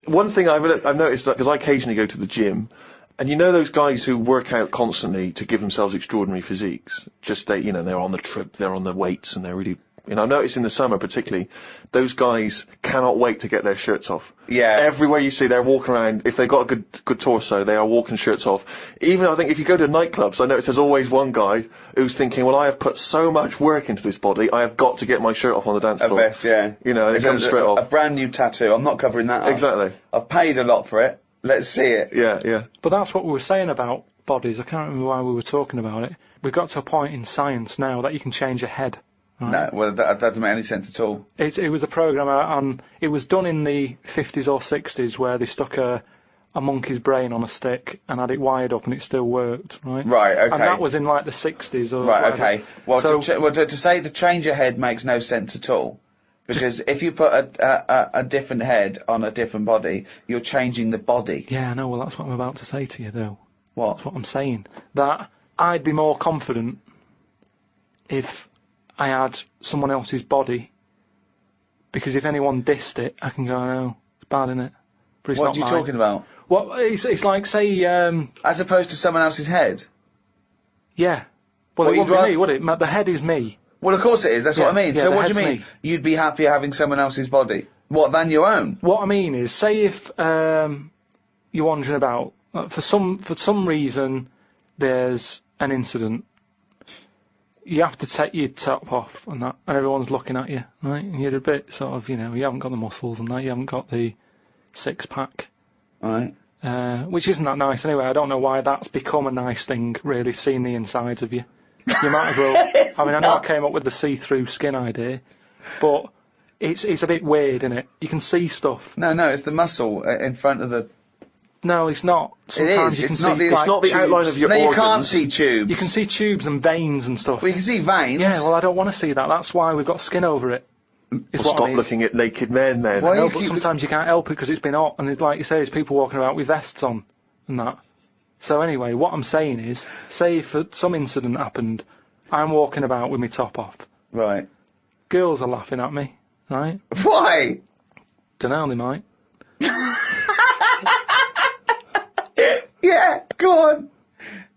One thing I've noticed, because I occasionally go to the gym, and you know those guys who work out constantly to give themselves extraordinary physiques? Just they're on the trip, they're on the weights, and they're really. I've noticed in the summer particularly, those guys cannot wait to get their shirts off. Yeah. Everywhere you see, they're walking around. If they've got a good torso, they are walking shirts off. Even I think if you go to nightclubs, I notice there's always one guy who's thinking, well, I have put so much work into this body, I have got to get my shirt off on the dance floor. A vest, yeah. And it comes straight off. A brand new tattoo. I'm not covering that up. Exactly. I've paid a lot for it. Let's see it. Yeah. But that's what we were saying about bodies. I can't remember why we were talking about it. We've got to a point in science now that you can change your head. Right? No, well, that doesn't make any sense at all. It was a program on. It was done in the 50s or 60s where they stuck a monkey's brain on a stick and had it wired up and it still worked, right? Right, okay. And that was in like the 60s or right, whatever. okay. Well, so, to say to change your head makes no sense at all. Because if you put a different head on a different body, you're changing the body. Yeah, I know. Well, that's what I'm about to say to you, though. What? That's what I'm saying. That I'd be more confident if I had someone else's body, because if anyone dissed it, I can go, no, it's bad, innit? But it's What not are you mine. talking about? Well, it's like, say, As opposed to someone else's head? yeah. Well, What, it wouldn't be me, would it? The head is me. Well, of course it is. That's what I mean. Yeah, So the what do you head's mean? me. You'd be happier having someone else's body? What, than your own? What I mean is, say if you're wandering about, for some reason, there's an incident. You have to take your top off and that, and everyone's looking at you, right? And you're a bit sort of, you haven't got the muscles and that, you haven't got the six-pack. Right. Which isn't that nice anyway. I don't know why that's become a nice thing, really, seeing the insides of you. You might as well. I mean, I know I came up with the see-through skin idea, but it's a bit weird, isn't it? You can see stuff. No, it's the muscle in front of the... No, it's not. Sometimes you can It's see not the- like, It's not the tubes. outline of your No, you organs. can't see tubes. You can see tubes and veins and stuff. Well, you can see veins. Yeah, well, I don't want to see that. That's why we've got skin over it. Is Well, what stop I mean. looking at naked men then. Why No, you but keep- sometimes you can't help it because it's been hot, and like you say, there's people walking about with vests on and that. So anyway, what I'm saying is, say if some incident happened, I'm walking about with my top off. Right. Girls are laughing at me, right? Why? Dunno, they might. Yeah, go on.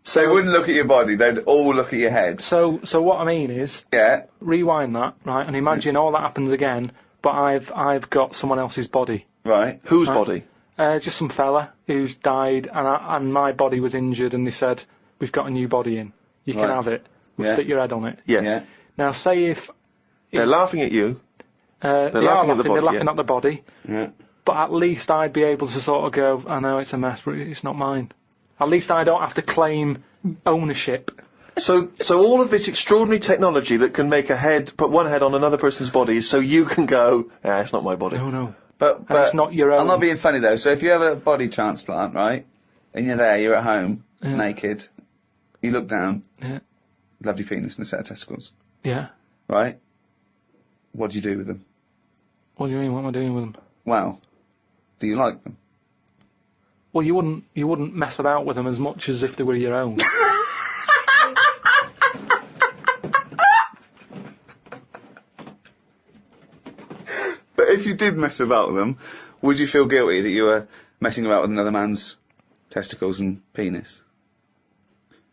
So they wouldn't look at your body, they'd all look at your head. So what I mean is, Yeah. rewind that, right, and imagine all that happens again, but I've got someone else's body. Right. Whose body? Just some fella who's died, and my body was injured, and they said, we've got a new body in. You can Right. have it. We'll Yeah. stick your head on it. Yes. Yeah. Now, say if... They're laughing at you. they are laughing at the they're body, laughing yeah. at the body, Yeah. but at least I'd be able to sort of go, I know it's a mess, but it's not mine. At least I don't have to claim ownership. So all of this extraordinary technology that can make put one head on another person's body is so you can go, it's not my body. No. But it's not your own. I'm not being funny though. So if you have a body transplant, right, and you're there, you're at home, naked, you look down, Yeah. lovely penis and a set of testicles, Yeah. right? What do you do with them? What do you mean, what am I doing with them? Well, do you like them? Well, you wouldn't mess about with them as much as if they were your own. But if you did mess about with them, would you feel guilty that you were messing about with another man's testicles and penis?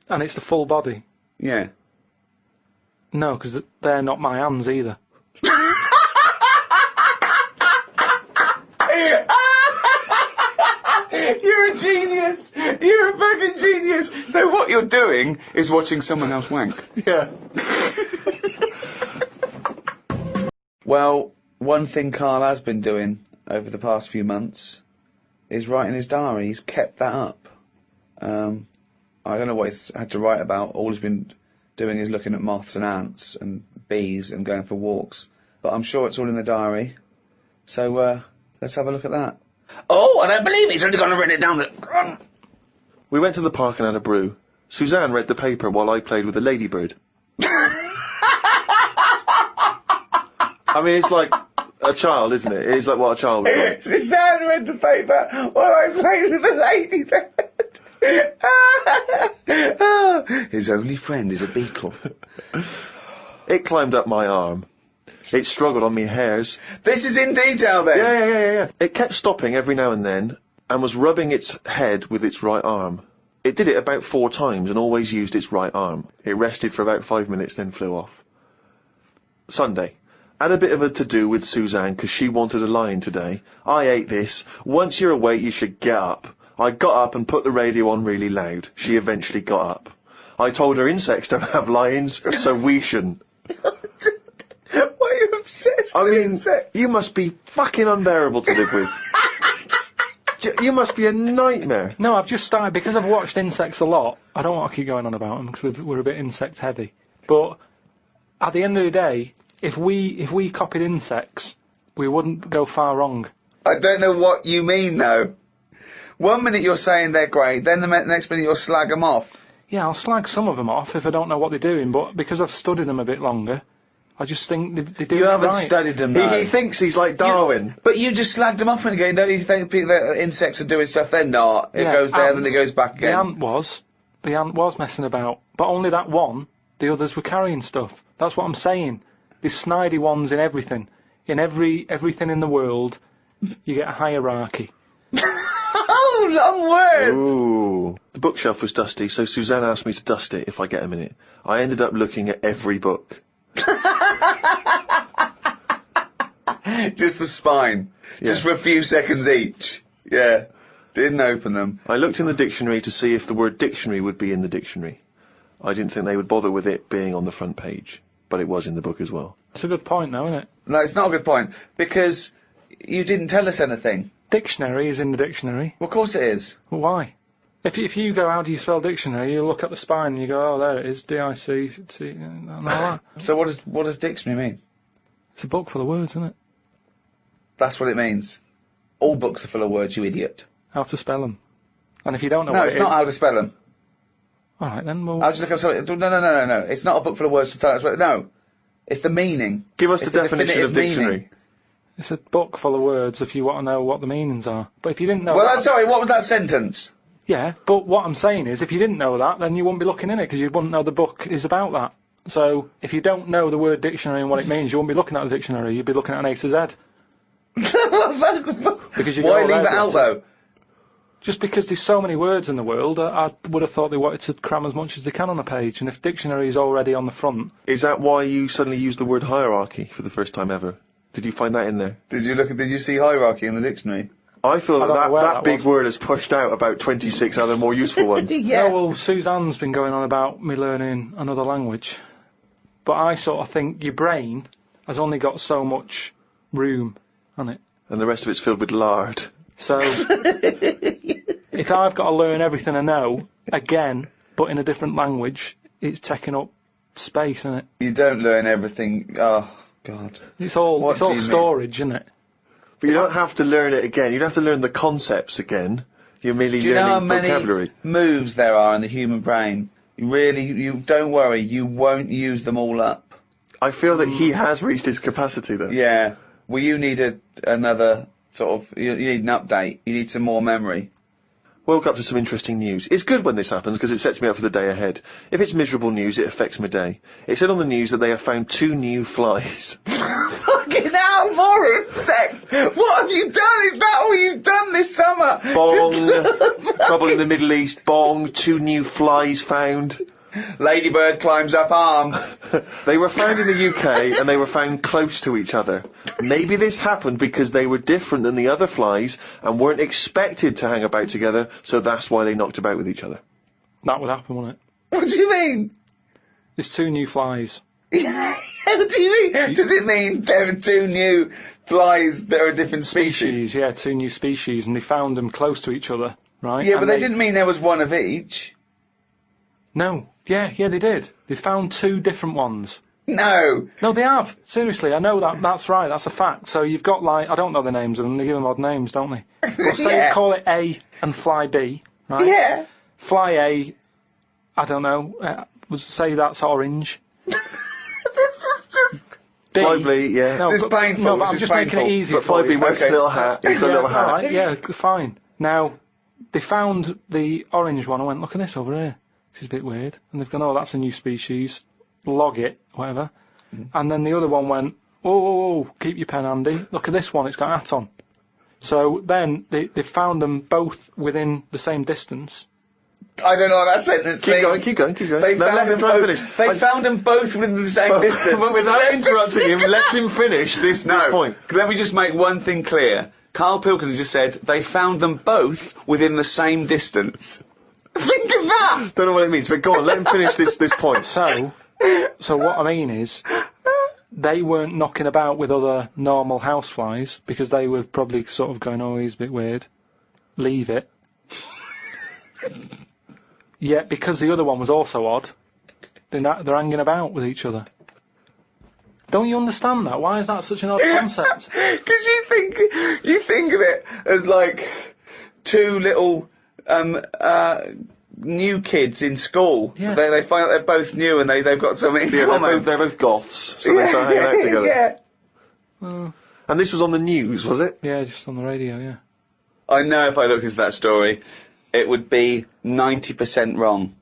And it's the full body. Yeah. No, because they're not my hands either. You're a genius! You're a fucking genius! So what you're doing is watching someone else wank. Yeah. Well, one thing Carl has been doing over the past few months is writing his diary. He's kept that up. I don't know what he's had to write about. All he's been doing is looking at moths and ants and bees and going for walks. But I'm sure it's all in the diary. So, let's have a look at that. Oh, I don't believe he's only going to write it down there. We went to the park and had a brew. Suzanne read the paper while I played with a ladybird. I mean, it's like a child, isn't it? It's like what a child would do. Suzanne read the paper while I played with a ladybird. His only friend is a beetle. It climbed up my arm. It struggled on me hairs. This is in detail then. Yeah. It kept stopping every now and then and was rubbing its head with its right arm. It did it about 4 times and always used its right arm. It rested for about 5 minutes, then flew off. Sunday. Had a bit of a to-do with Suzanne because she wanted a lion today. I ate this. Once you're awake, you should get up. I got up and put the radio on really loud. She eventually got up. I told her insects don't have lions, so we shouldn't. Why are you obsessed with insects? You must be fucking unbearable to live with. You must be a nightmare. No, I've just started, because I've watched insects a lot. I don't want to keep going on about them because we're a bit insect heavy. But at the end of the day, if we copied insects, we wouldn't go far wrong. I don't know what you mean though. 1 minute you're saying they're great, then the next minute you'll slag them off. Yeah, I'll slag some of them off if I don't know what they're doing, but because I've studied them a bit longer, I just think they do You it haven't right. studied them though. He thinks he's like Darwin. But you just slagged them off and again. Don't you think that insects are doing stuff? They're not. It goes there, then it goes back again. The ant was messing about, but only that one. The others were carrying stuff. That's what I'm saying. There's snidey ones in everything. In everything in the world, you get a hierarchy. Oh, long words! Ooh. The bookshelf was dusty, so Suzanne asked me to dust it if I get a minute. I ended up looking at every book. Just the spine. Yeah. Just for a few seconds each. Yeah. Didn't open them. I looked in the dictionary to see if the word dictionary would be in the dictionary. I didn't think they would bother with it being on the front page, but it was in the book as well. It's a good point, though, isn't it? No, it's not a good point, because you didn't tell us anything. Dictionary is in the dictionary. Well, of course it is. Well, why? If you go, how do you spell dictionary? You look at the spine and you go, oh, there it is, D-I-C-C, and all that. So what does dictionary mean? It's a book full of words, isn't it? That's what it means. All books are full of words, you idiot. How to spell them. And if you don't know No, what it's it not is... how to spell them. All right, then, well... I'll just look up something. No. It's not a book full of words to tell us what... No. It's the meaning. Give us It's the definition of definitive meaning. dictionary. It's a book full of words if you want to know what the meanings are. But if you didn't know Well, that... I'm sorry, what was that sentence? Yeah, but what I'm saying is, if you didn't know that, then you wouldn't be looking in it, because you wouldn't know the book is about that. So, if you don't know the word dictionary and what it means, you wouldn't be looking at the dictionary, you'd be looking at an A to Z. Because you go, Why oh, leave it there's out, letters. though? Just because there's so many words in the world, I would have thought they wanted to cram as much as they can on a page, and if dictionary is already on the front... Is that why you suddenly used the word hierarchy for the first time ever? Did you find that in there? Did you see hierarchy in the dictionary? I feel I don't know where that that big was. word has pushed out about 26 other more useful ones. Yeah, well, Suzanne's been going on about me learning another language. But I sort of think your brain has only got so much room on it. And the rest of it's filled with lard. So, if I've got to learn everything I know, again, but in a different language, it's taking up space, isn't it? You don't learn everything. Oh, God. It's all What do you mean? storage, isn't it? But you don't have to learn it again. You don't have to learn the concepts again. You're merely Do you know how learning many vocabulary. moves there are in the human brain? You don't worry, you won't use them all up. I feel that he has reached his capacity, though. Yeah. Well, you need another sort of... You need an update. You need some more memory. Woke up to some interesting news. It's good when this happens because it sets me up for the day ahead. If it's miserable news, it affects my day. It said on the news that they have found 2 new flies. Fucking hell, more insects! What have you done? Is that all you've done this summer? Bong! Trouble in the Middle East. Bong! 2 new flies found. Ladybird climbs up arm. They were found in the UK and they were found close to each other. Maybe this happened because they were different than the other flies and weren't expected to hang about together, so that's why they knocked about with each other. That would happen, wouldn't it? What do you mean? There's 2 new flies. What do you mean? Does it mean there are 2 new flies that are a different species? Yeah, 2 new species, and they found them close to each other, right? Yeah, And but they didn't mean there was one of each. No. Yeah, they did. They found 2 different ones. No. No, they have. Seriously, I know that. That's right. That's a fact. So you've got, like, I don't know the names of them. They give them odd names, don't they? Well, say Yeah. you call it A and fly B, right? Yeah. Fly A, I don't know, say that's orange. This is just... B, Lively, yeah. No, This is but- painful, No, but this I'm is just making painful. it easier But for Flyby you. wears a little hat. He's got a little hat. All right, yeah, fine. Now, they found the orange one. I went, look at this over here. This is a bit weird. And they've gone, oh, that's a new species. Log it, whatever. And then the other one went, oh, keep your pen handy. Look at this one, it's got a hat on. So then they found them both within the same distance. I don't know what that sentence means. Keep going. They found them both within the same distance. But without interrupting him, let him finish this point. Let me just make one thing clear. Karl Pilkington just said they found them both within the same distance. Think of that! Don't know what it means, but go on, let him finish this point. So what I mean is, they weren't knocking about with other normal houseflies because they were probably sort of going, oh, he's a bit weird. Leave it. Yet, because the other one was also odd, they're hanging about with each other. Don't you understand that? Why is that such an odd concept? Because you think of it as like two little new kids in school. Yeah. They find out they're both new and they've got something in common. They're both goths, so they start hanging out together. Yeah. And this was on the news, was it? Yeah, just on the radio, yeah. I know if I looked into that story, it would be 90% wrong.